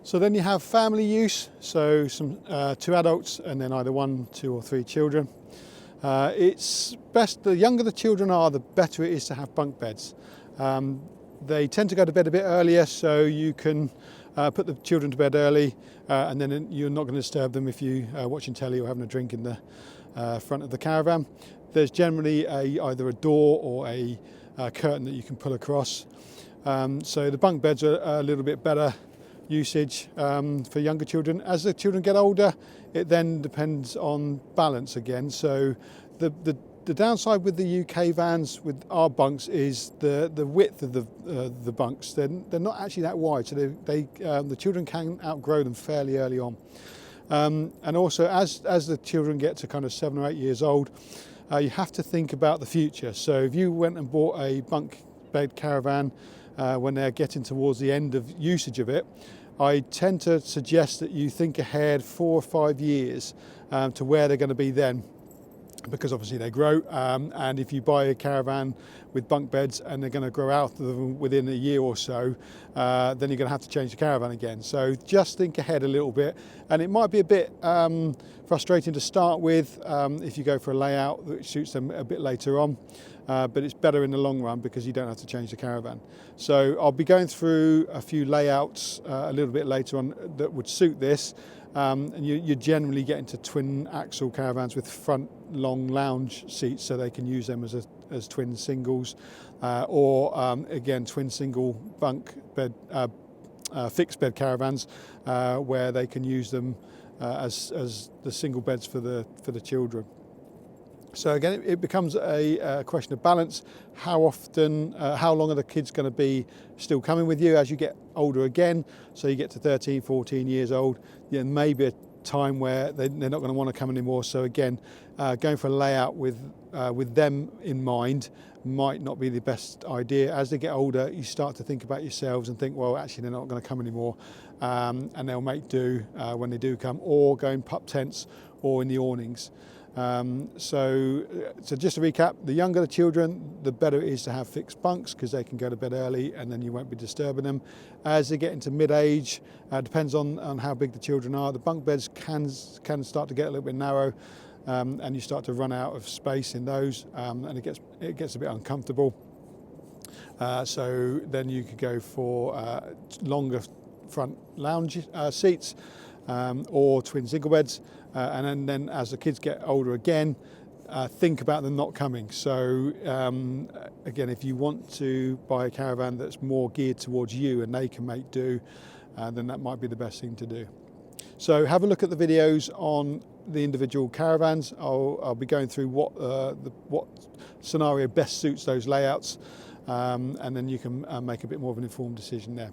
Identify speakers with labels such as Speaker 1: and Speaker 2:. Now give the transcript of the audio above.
Speaker 1: So then you have family use, so two adults and then either 1, 2 or 3 children. It's best, the younger the children are, the better it is to have bunk beds. They tend to go to bed a bit earlier, so you can put the children to bed early, and then you're not going to disturb them if you are watching telly or having a drink in the front of the caravan. There's generally either a door or a curtain that you can pull across. So the bunk beds are a little bit better usage for younger children. As the children get older, it then depends on balance again. So the downside with the UK vans with our bunks is the width of the bunks. They're not actually that wide, so the children can outgrow them fairly early on. And also as the children get to kind of 7 or 8 years old, you have to think about the future. So if you went and bought a bunk bed caravan when they're getting towards the end of usage of it, I tend to suggest that you think ahead 4 or 5 years to where they're going to be then, because obviously they grow, and if you buy a caravan with bunk beds and they're going to grow out of them within a year or so, then you're going to have to change the caravan again. So just think ahead a little bit, and it might be a bit frustrating to start with if you go for a layout that suits them a bit later on, but it's better in the long run because you don't have to change the caravan. So I'll be going through a few layouts a little bit later on that would suit this. And you generally get into twin axle caravans with front long lounge seats, so they can use them as twin singles, or again twin single bunk bed fixed bed caravans, where they can use them as the single beds for the children. So again, it becomes a question of balance. How often, how long are the kids going to be still coming with you as you get older again? So you get to 13, 14 years old, maybe a time where they're not going to want to come anymore. So again, going for a layout with them in mind might not be the best idea. As they get older, you start to think about yourselves and think, well, actually they're not going to come anymore, and they'll make do when they do come, or go in pup tents or in the awnings. So just to recap, the younger the children, the better it is to have fixed bunks, because they can go to bed early and then you won't be disturbing them. As they get into mid-age, depends on how big the children are, the bunk beds can start to get a little bit narrow, and you start to run out of space in those, and it gets a bit uncomfortable. So then you could go for longer front lounge seats, or twin single beds, and then as the kids get older again, think about them not coming. So again, if you want to buy a caravan that's more geared towards you and they can make do, then that might be the best thing to do. So have a look at the videos on the individual caravans. I'll be going through what scenario best suits those layouts, and then you can make a bit more of an informed decision there.